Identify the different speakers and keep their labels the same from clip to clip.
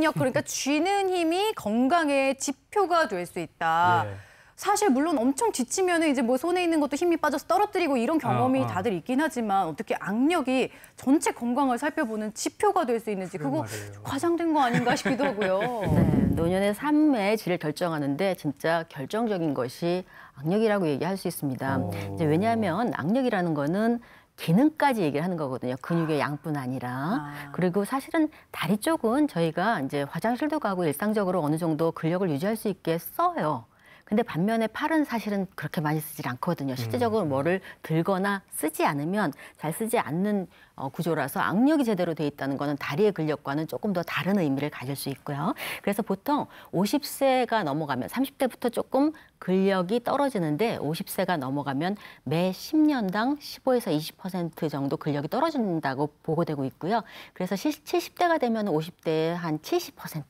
Speaker 1: 근력, 그러니까 쥐는 힘이 건강의 지표가 될 수 있다.
Speaker 2: 예.
Speaker 1: 사실 물론 엄청 지치면 이제 뭐 손에 있는 것도 힘이 빠져서 떨어뜨리고 이런 경험이 다들 있긴 하지만 어떻게 악력이 전체 건강을 살펴보는 지표가 될 수 있는지 그거 과장된 거 아닌가 싶기도 하고요.
Speaker 3: 네, 노년의 삶의 질을 결정하는데 진짜 결정적인 것이 악력이라고 얘기할 수 있습니다. 이제 왜냐하면 악력이라는 거는 기능까지 얘기를 하는 거거든요. 근육의 양뿐 아니라. 그리고 사실은 다리 쪽은 저희가 이제 화장실도 가고 일상적으로 어느 정도 근력을 유지할 수 있게 써요. 근데 반면에 팔은 사실은 그렇게 많이 쓰질 않거든요. 실제적으로 뭐를 들거나 쓰지 않으면 잘 쓰지 않는 구조라서 악력이 제대로 돼 있다는 거는 다리의 근력과는 조금 더 다른 의미를 가질 수 있고요. 그래서 보통 50세가 넘어가면 30대부터 조금 근력이 떨어지는데 50세가 넘어가면 매 10년당 15에서 20% 정도 근력이 떨어진다고 보고되고 있고요. 그래서 70대가 되면 50대에 한 70%.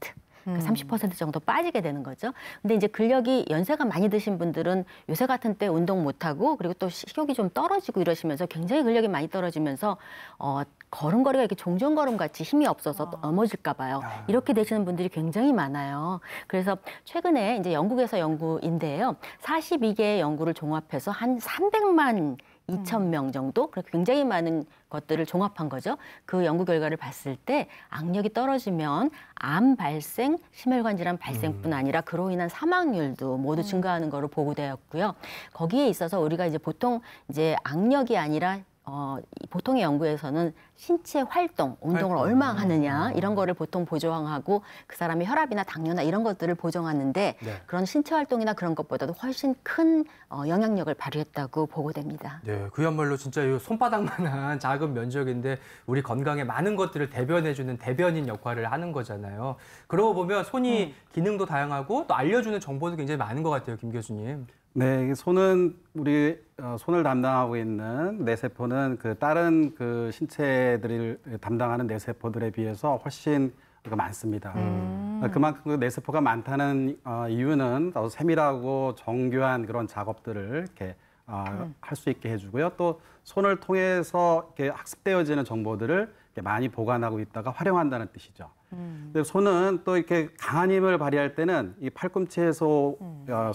Speaker 3: 30% 정도 빠지게 되는 거죠. 근데 이제 근력이 연세가 많이 드신 분들은 요새 같은 때 운동 못하고 그리고 또 식욕이 좀 떨어지고 이러시면서 굉장히 근력이 많이 떨어지면서 걸음걸이가 이렇게 종전걸음 같이 힘이 없어서 넘어질까 봐요. 이렇게 되시는 분들이 굉장히 많아요. 그래서 최근에 이제 영국에서 연구인데요. 42개의 연구를 종합해서 한 300만 2,000명 정도? 그렇게 굉장히 많은 것들을 종합한 거죠. 그 연구 결과를 봤을 때 악력이 떨어지면 암 발생, 심혈관 질환 발생뿐 아니라 그로 인한 사망률도 모두 증가하는 거로 보고되었고요. 거기에 있어서 우리가 이제 보통 이제 악력이 아니라 보통의 연구에서는 신체 활동, 운동을 얼마나 하느냐 이런 거를 보통 보정하고 그 사람의 혈압이나 당뇨나 이런 것들을 보정하는데 그런 신체 활동이나 그런 것보다도 훨씬 큰 영향력을 발휘했다고 보고됩니다.
Speaker 2: 네, 그야말로 진짜 이 손바닥만한 작은 면적인데 우리 건강에 많은 것들을 대변해주는 대변인 역할을 하는 거잖아요. 그러고 보면 손이 기능도 다양하고 또 알려주는 정보도 굉장히 많은 것 같아요, 김 교수님.
Speaker 4: 네, 손은 우리 손을 담당하고 있는 뇌세포는 그 다른 그 신체들을 담당하는 뇌세포들에 비해서 훨씬 많습니다. 그만큼 그 뇌세포가 많다는 이유는 더 세밀하고 정교한 그런 작업들을 이렇게 할 수 있게 해주고요. 또 손을 통해서 이렇게 학습되어지는 정보들을 이렇게 많이 보관하고 있다가 활용한다는 뜻이죠. 근데 손은 또 이렇게 강한 힘을 발휘할 때는 이 팔꿈치에서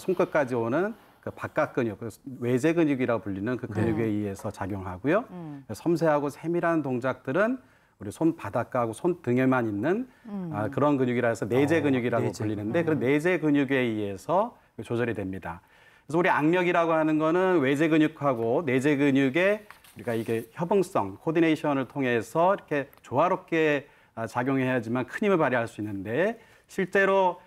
Speaker 4: 손끝까지 오는 그 바깥 근육, 외제 근육이라고 불리는 그 근육에 의해서 작용하고요. 섬세하고 세밀한 동작들은 우리 손바닥하고 손등에만 있는 그런 근육이라 해서 내재 근육이라고 불리는데 그런 내재 근육에 의해서 조절이 됩니다. 그래서 우리 악력이라고 하는 거는 외제 근육하고 내재 근육의 우리가 이게 협응성, 코디네이션을 통해서 이렇게 조화롭게 작용해야지만 큰 힘을 발휘할 수 있는데 실제로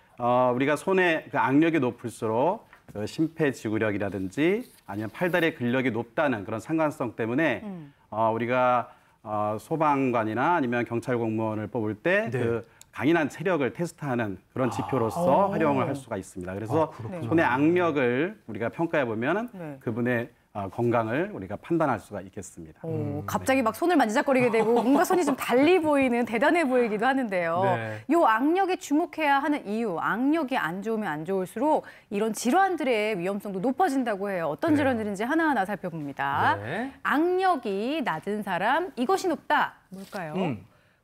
Speaker 4: 우리가 손의 그 악력이 높을수록 그 심폐지구력이라든지 아니면 팔다리의 근력이 높다는 그런 상관성 때문에 우리가 소방관이나 아니면 경찰 공무원을 뽑을 때 그 강인한 체력을 테스트하는 그런 지표로서 활용을 할 수가 있습니다. 그래서 손의 악력을 우리가 평가해 보면 그분의 건강을 우리가 판단할 수가 있겠습니다.
Speaker 1: 갑자기 막 손을 만지작거리게 되고 뭔가 손이 좀 달리 보이는 대단해 보이기도 하는데요. 요 악력에 주목해야 하는 이유, 악력이 안 좋으면 안 좋을수록 이런 질환들의 위험성도 높아진다고 해요. 어떤 질환들인지 하나하나 살펴봅니다. 악력이 낮은 사람, 이것이 높다. 뭘까요?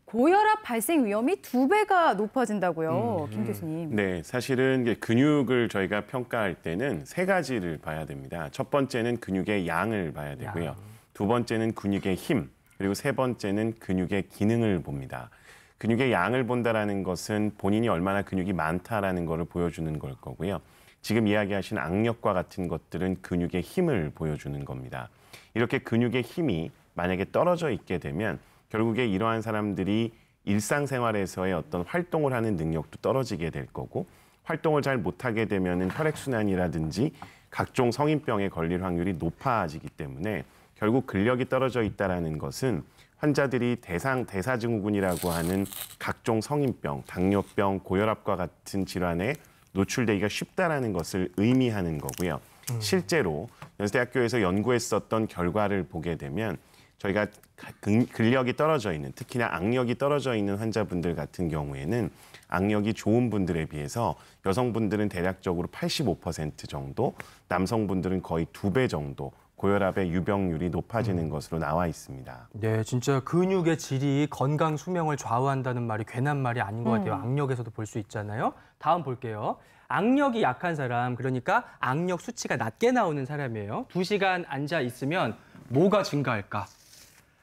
Speaker 1: 고혈압 발생 위험이 2배가 높아진다고요, 김 교수님.
Speaker 5: 네, 사실은 근육을 저희가 평가할 때는 3가지를 봐야 됩니다. 첫 번째는 근육의 양을 봐야 되고요. 두 번째는 근육의 힘, 그리고 세 번째는 근육의 기능을 봅니다. 근육의 양을 본다라는 것은 본인이 얼마나 근육이 많다라는 것을 보여주는 걸 거고요. 지금 이야기하신 악력과 같은 것들은 근육의 힘을 보여주는 겁니다. 이렇게 근육의 힘이 만약에 떨어져 있게 되면 결국에 이러한 사람들이 일상생활에서의 어떤 활동을 하는 능력도 떨어지게 될 거고 활동을 잘 못하게 되면 혈액순환이라든지 각종 성인병에 걸릴 확률이 높아지기 때문에 결국 근력이 떨어져 있다는 것은 환자들이 대사증후군이라고 하는 각종 성인병, 당뇨병, 고혈압과 같은 질환에 노출되기가 쉽다는 것을 의미하는 거고요. 실제로 연세대학교에서 연구했었던 결과를 보게 되면 저희가 근력이 떨어져 있는, 특히나 악력이 떨어져 있는 환자분들 같은 경우에는 악력이 좋은 분들에 비해서 여성분들은 대략적으로 85% 정도, 남성분들은 거의 2배 정도 고혈압의 유병률이 높아지는 것으로 나와 있습니다.
Speaker 2: 네, 진짜 근육의 질이 건강 수명을 좌우한다는 말이 괜한 말이 아닌 것 같아요. 악력에서도 볼 수 있잖아요. 다음 볼게요. 악력이 약한 사람, 그러니까 악력 수치가 낮게 나오는 사람이에요. 2시간 앉아 있으면 뭐가 증가할까?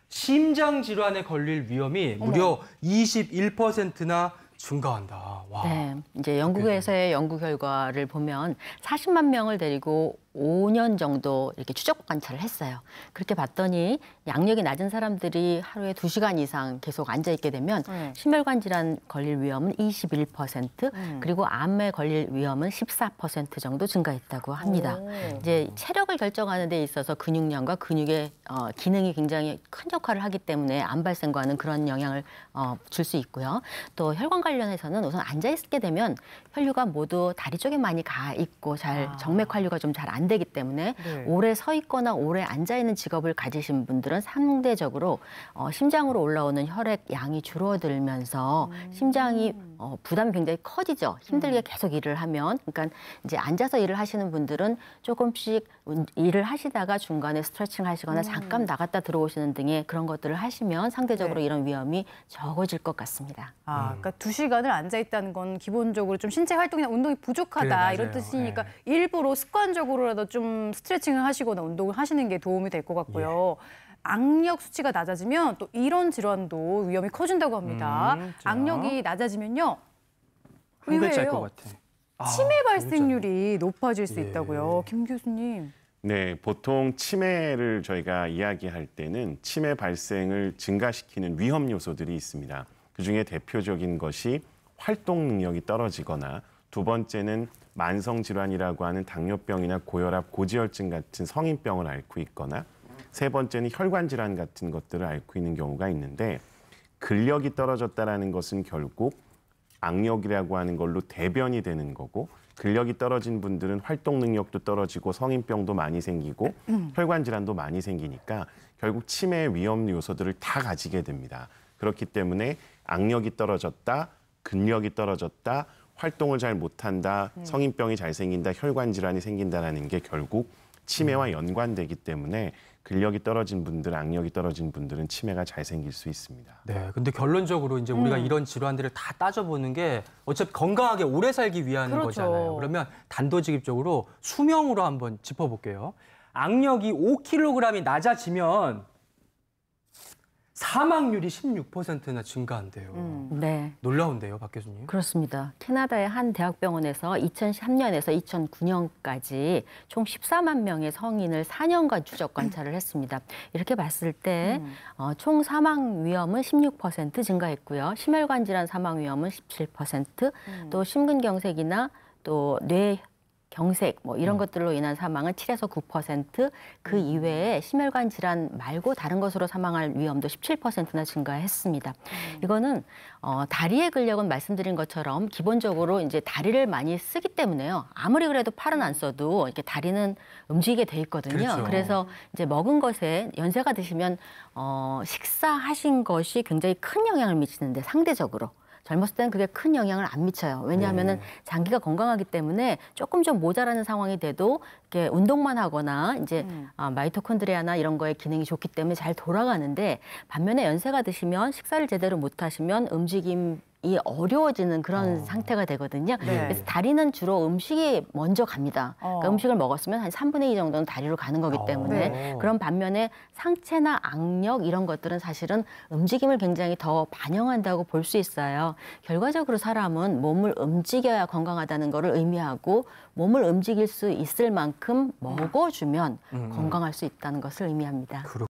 Speaker 2: 심장 질환에 걸릴 위험이 무려 21%나 증가한다. 와.
Speaker 3: 네, 이제 영국에서의 연구 결과를 보면 40만 명을 데리고 5년 정도 이렇게 추적 관찰을 했어요. 그렇게 봤더니 악력이 낮은 사람들이 하루에 2시간 이상 계속 앉아 있게 되면 심혈관 질환 걸릴 위험은 21%, 그리고 암에 걸릴 위험은 14% 정도 증가했다고 합니다. 이제 체력을 결정하는 데 있어서 근육량과 근육의 기능이 굉장히 큰 역할을 하기 때문에 암 발생과는 그런 영향을 줄 수 있고요. 또 혈관 관련해서는 우선 앉아 있게 되면 혈류가 모두 다리 쪽에 많이 가 있고 정맥 관류가 좀 잘 안 되기 때문에 오래 서 있거나 오래 앉아 있는 직업을 가지신 분들은 상대적으로 심장으로 올라오는 혈액 양이 줄어들면서 심장이 부담이 굉장히 커지죠. 힘들게 계속 일을 하면. 그러니까 이제 앉아서 일을 하시는 분들은 조금씩 일을 하시다가 중간에 스트레칭 하시거나 잠깐 나갔다 들어오시는 등의 그런 것들을 하시면 상대적으로 이런 위험이 적어질 것 같습니다.
Speaker 1: 그러니까 2시간을 앉아 있다는 건 기본적으로 좀 신체 활동이나 운동이 부족하다
Speaker 2: 그래,
Speaker 1: 이런
Speaker 2: 맞아요.
Speaker 1: 뜻이니까 일부러 습관적으로라도 좀 스트레칭을 하시거나 운동을 하시는 게 도움이 될 것 같고요. 악력 수치가 낮아지면 또 이런 질환도 위험이 커진다고 합니다.
Speaker 2: 자.
Speaker 1: 악력이 낮아지면요.
Speaker 2: 한 글자일 것
Speaker 1: 의외예요.
Speaker 2: 같아.
Speaker 1: 치매 발생률이 높아질 수 있다고요. 김 교수님.
Speaker 5: 네, 보통 치매를 저희가 이야기할 때는 치매 발생을 증가시키는 위험 요소들이 있습니다. 그중에 대표적인 것이 활동 능력이 떨어지거나 두 번째는 만성질환이라고 하는 당뇨병이나 고혈압, 고지혈증 같은 성인병을 앓고 있거나 세 번째는 혈관질환 같은 것들을 앓고 있는 경우가 있는데 근력이 떨어졌다는 것은 결국 악력이라고 하는 걸로 대변이 되는 거고 근력이 떨어진 분들은 활동 능력도 떨어지고 성인병도 많이 생기고 혈관 질환도 많이 생기니까 결국 치매의 위험 요소들을 다 가지게 됩니다. 그렇기 때문에 악력이 떨어졌다, 근력이 떨어졌다, 활동을 잘 못한다, 성인병이 잘 생긴다, 혈관 질환이 생긴다라는 게 결국 치매와 연관되기 때문에 근력이 떨어진 분들, 악력이 떨어진 분들은 치매가 잘 생길 수 있습니다.
Speaker 2: 네, 근데 결론적으로 이제 우리가 이런 질환들을 다 따져보는 게 어차피 건강하게 오래 살기 위한
Speaker 1: 그렇죠.
Speaker 2: 거잖아요. 그러면 단도직입적으로 수명으로 한번 짚어볼게요. 악력이 5kg이 낮아지면 사망률이 16%나 증가한대요.
Speaker 3: 네.
Speaker 2: 놀라운데요, 박 교수님.
Speaker 3: 그렇습니다. 캐나다의 한 대학병원에서 2003년에서 2009년까지 총 14만 명의 성인을 4년간 추적 관찰을 했습니다. 이렇게 봤을 때 총 사망 위험은 16% 증가했고요. 심혈관 질환 사망 위험은 17%, 또 심근경색이나 또 뇌 경색 뭐 이런 것들로 인한 사망은 7에서 9%, 그 이외에 심혈관 질환 말고 다른 것으로 사망할 위험도 17%나 증가했습니다. 이거는 다리의 근력은 말씀드린 것처럼 기본적으로 이제 다리를 많이 쓰기 때문에요. 아무리 그래도 팔은 안 써도 이렇게 다리는 움직이게 돼 있거든요.
Speaker 2: 그렇죠.
Speaker 3: 그래서 이제 먹은 것에 연세가 드시면 식사하신 것이 굉장히 큰 영향을 미치는데 상대적으로 젊었을 때는 그게 큰 영향을 안 미쳐요. 왜냐하면은 장기가 건강하기 때문에 조금 좀 모자라는 상황이 돼도 이렇게 운동만 하거나 이제 마이토콘드리아나 이런 거에 기능이 좋기 때문에 잘 돌아가는데 반면에 연세가 드시면 식사를 제대로 못 하시면 움직임이 어려워지는 그런 상태가 되거든요. 그래서 다리는 주로 음식이 먼저 갑니다. 그러니까 음식을 먹었으면 한 3분의 2 정도는 다리로 가는 거기 때문에 그런 반면에 상체나 악력 이런 것들은 사실은 움직임을 굉장히 더 반영한다고 볼 수 있어요. 결과적으로 사람은 몸을 움직여야 건강하다는 것을 의미하고 몸을 움직일 수 있을 만큼 먹어주면 건강할 수 있다는 것을 의미합니다.